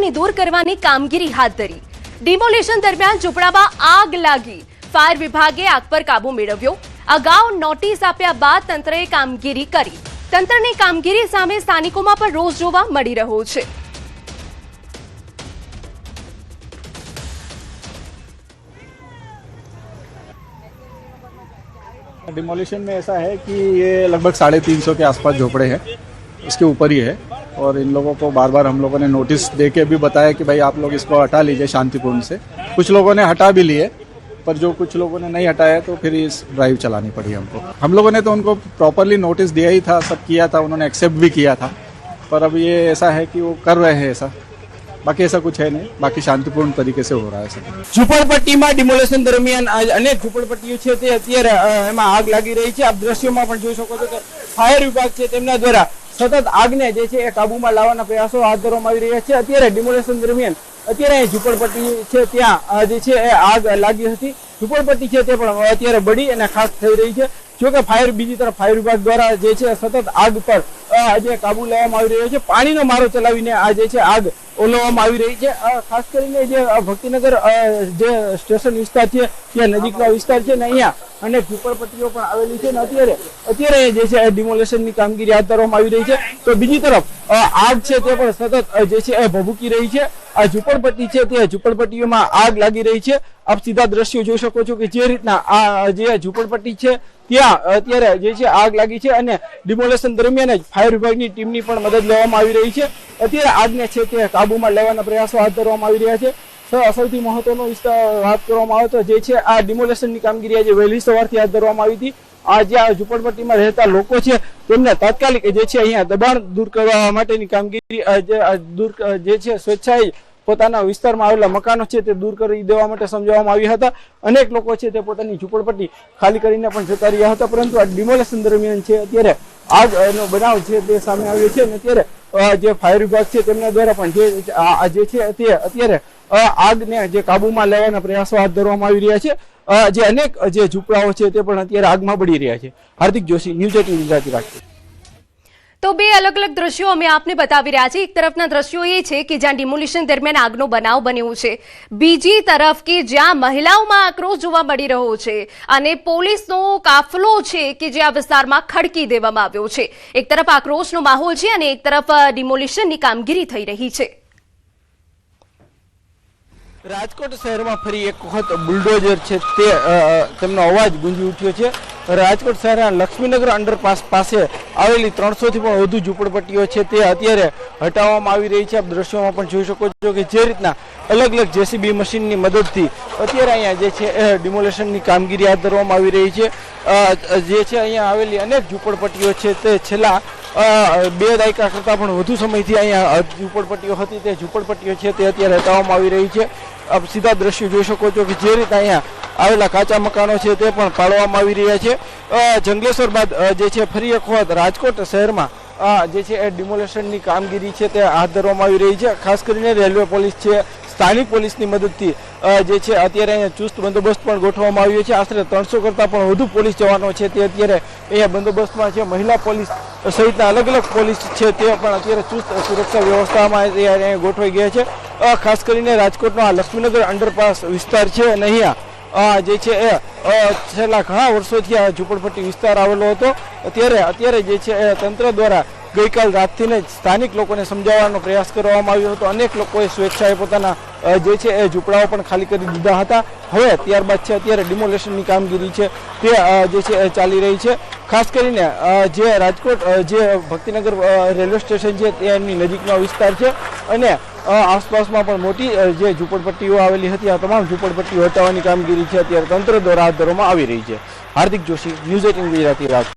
ઝૂંપડાઓને દૂર કરવાની કામગીરી હાથ ધરી। ડિમોલિશન દરમિયાન ઝૂંપડામાં આગ લાગી। ફાયર વિભાગે આગ પર કાબુ મેળવ્યો। અગાઉ નોટિસ આપ્યા બાદ તંત્રએ કામગીરી કરી। તંત્રની કામગીરી સામે સ્થાનિકોમાં પણ રોષ જોવા મળી રહ્યો છે। डिमोलिशन में ऐसा है कि ये लगभग 350 के आसपास झोपड़े हैं, इसके ऊपर ही है। और इन लोगों को बार बार हम लोगों ने नोटिस दे के भी बताया कि भाई आप लोग इसको हटा लीजिए शांतिपूर्ण से। कुछ लोगों ने हटा भी लिए, पर जो कुछ लोगों ने नहीं हटाया तो फिर इस ड्राइव चलानी पड़ी हमको। हम लोगों ने तो उनको प्रॉपरली नोटिस दिया ही था, सब किया था, उन्होंने एक्सेप्ट भी किया था। पर अब ये ऐसा है कि वो कर रहे हैं ऐसा, बाकी ऐसा कुछ है नहीं। बाकी शांतिपूर्ण तरीके से हो रहा है सब। ઝૂંપડપટ્ટીમાં ડિમોલેશન દરમિયાન અનેક ઝૂંપડપટ્ટીઓ છે તે અત્યારે એમાં આગ લાગી રહી છે। આપ દ્રશ્યોમાં પણ જોઈ શકો છો કે ફાયર વિભાગ છે તેમના દ્વારા સતત આગને જે છે એ કાબૂમાં લાવવાના પ્રયાસો હાથ ધરવામાં આવી રહ્યા છે। અત્યારે ડિમોલેશન દરમિયાન અત્યારે ઝૂંપડપટ્ટી છે ત્યાં જે છે એ આગ લાગી હતી। ઝૂંપડપટ્ટી છે તે પણ અત્યારે બળી અને ખાસ થઈ રહી છે। જો કે બીજી તરફ ફાયર વિભાગ દ્વારા જે છે સતત આગ પર આજે કાબુ લેવામાં આવી રહ્યો છે। પાણીનો મારો ચલાવીને આ જે છે આગ ઓલવવામાં આવી રહી છે। ખાસ કરીને જે ભક્તિનગર જે સ્ટેશન વિસ્તાર છે ત્યાં નજીકનો વિસ્તાર છે ને અહીંયા અનેક ઝૂંપડપટ્ટીઓ પણ આવેલી છે ને અત્યારે જે છે ડિમોલેશનની કામગીરી હાથ ધરવામાં આવી રહી છે। તો બીજી તરફ આગ છે તે પણ સતત જે છે એ ભભૂકી રહી છે। આ ઝૂંપડપટ્ટી છે તે ઝૂંપડપટ્ટીઓમાં આગ લાગી રહી છે। આપ સીધા દ્રશ્યો જોઈ શકો છો કે જે રીતના આ જે ઝૂંપડપટ્ટી છે ત્યાં અત્યારે જે છે આગ લાગી છે અને ડિમોલેશન દરમિયાન જ ફાયર વિભાગની ટીમની પણ મદદ લેવામાં આવી રહી છે। અત્યારે આગને છે તે કાબૂમાં લેવાના પ્રયાસો હાથ ધરવામાં આવી રહ્યા છે। સૌથી મહત્વનો વાત કરવામાં આવે તો જે છે આ ડિમોલેશનની કામગીરી આજે વહેલી સવારથી હાથ ધરવામાં આવી હતી। આ જે આ ઝૂંપડપટ્ટીમાં રહેતા લોકો છે તેમને તાત્કાલિક જે છે અહીંયા દબાણ દૂર કરવા માટેની કામગીરી જે છે સ્વેચ્છાએ પોતાના વિસ્તારમાં આવેલા મકાનો છે તે દૂર કરી દેવા માટે સમજાવવામાં આવ્યા હતા। અનેક લોકો છે તે પોતાની ઝૂંપડપટ્ટી ખાલી કરીને પણ જતા રહ્યા હતા, પરંતુ આ ડિમોલેશન દરમિયાન છે અત્યારે આગનો બનાવ છે તે સામે આવ્યો છે અને અત્યારે જે ફાયર વિભાગ છે તેમના દ્વારા પણ જે છે તે અત્યારે આગને જે કાબૂમાં લેવાના પ્રયાસો હાથ ધરવામાં આવી રહ્યા છે। જે અનેક જે ઝૂંપડાઓ છે તે પણ અત્યારે આગમાં બળી રહ્યા છે। હાર્દિક જોશી, ન્યૂઝ 18 ગુજરાતી રાજકોટ। તો બે અલગ અલગ દ્રશ્યો અમે આપને બતાવી રહ્યા છીએ। એક તરફના દ્રશ્યો એ છે કે જ્યાં ડિમોલિશન દરમિયાન આગનો બનાવ બન્યો છે, બીજી તરફ કે જ્યાં મહિલાઓમાં આક્રોશ જોવા મળી રહ્યો છે અને પોલીસનો કાફલો છે કે જે આ વિસ્તારમાં ખડકી દેવામાં આવ્યો છે। એક તરફ આક્રોશનો માહોલ છે અને એક તરફ ડિમોલિશનની કામગીરી થઈ રહી છે। રાજકોટ શહેરમાં ફરી એક વખત બુલડોઝર છે તે તેમનો અવાજ ગુંજી ઉઠ્યો છે। રાજકોટ શહેરના લક્ષ્મીનગર અંડરપાસ પાસે આવેલી 300 થી પણ વધુ ઝૂંપડપટ્ટીઓ છે તે અત્યારે હટાવવામાં આવી રહી છે। આપ દ્રશ્યોમાં પણ જોઈ શકો છો કે જે રીતના અલગ અલગ જેસીબી મશીનની મદદથી અત્યારે અહીંયા જે છે ડિમોલેશનની કામગીરી હાથ ધરવામાં આવી રહી છે। જે છે અહીંયા આવેલી અનેક ઝૂંપડપટ્ટીઓ છે તે છેલ્લા 2 દાયકા કરતાં પણ વધુ સમયથી અહીંયા ઝૂંપડપટ્ટીઓ હતી તે ઝૂંપડપટ્ટીઓ છે તે અત્યારે હટાવવામાં આવી રહી છે। આપ સીધા દ્રશ્યો જોઈ શકો છો કે જે રીતે અહીંયા આવેલા કાચા મકાનો છે તે પણ પાડવામાં આવી રહ્યા છે। જંગલેશ્વર બાદ જે છે ફરી એક વખત રાજકોટ શહેરમાં જે છે એ ડિમોલેશનની કામગીરી છે તે હાથ ધરવામાં આવી રહી છે। ખાસ કરીને રેલવે પોલીસ છે, સ્થાનિક પોલીસની મદદથી જે છે અત્યારે અહીંયા ચુસ્ત બંદોબસ્ત પણ ગોઠવવામાં આવ્યો છે। આશરે 300 કરતાં પણ વધુ પોલીસ જવાનો છે તે અત્યારે અહીંયા બંદોબસ્તમાં છે। મહિલા પોલીસ સહિતના અલગ અલગ પોલીસ છે તે પણ અત્યારે ચુસ્ત સુરક્ષા વ્યવસ્થામાં અહીંયા ગોઠવાઈ ગયા છે। ખાસ કરીને રાજકોટનો આ લક્ષ્મીનગર અંડરપાસ વિસ્તાર છે અને અહીંયા જે છે એ છેલ્લા ઘણા વર્ષોથી આ ઝૂંપડપટ્ટી વિસ્તાર આવેલો હતો। અત્યારે જે છે એ તંત્ર દ્વારા ગઈકાલ રાતથી જ સ્થાનિક લોકોને સમજાવવાનો પ્રયાસ કરવામાં આવ્યો હતો। અનેક લોકોએ સ્વેચ્છાએ પોતાના જે છે એ ઝૂંપડાઓ પણ ખાલી કરી દીધા હતા। હવે ત્યારબાદ છે અત્યારે ડિમોલેશનની કામગીરી છે તે જે છે એ ચાલી રહી છે। ખાસ કરીને જે રાજકોટ જે ભક્તિનગર રેલવે સ્ટેશન છે તેની નજીકનો વિસ્તાર છે અને આસપાસમાં પણ મોટી જે ઝૂંપડપટ્ટીઓ આવેલી હતી આ તમામ ઝૂંપડપટ્ટીઓ હટાવવાની કામગીરી છે અત્યારે તંત્ર દ્વારા હાથ ધરવામાં આવી રહી છે। હાર્દિક જોશી, ન્યૂઝ 18 ગુજરાતી રાજકોટ।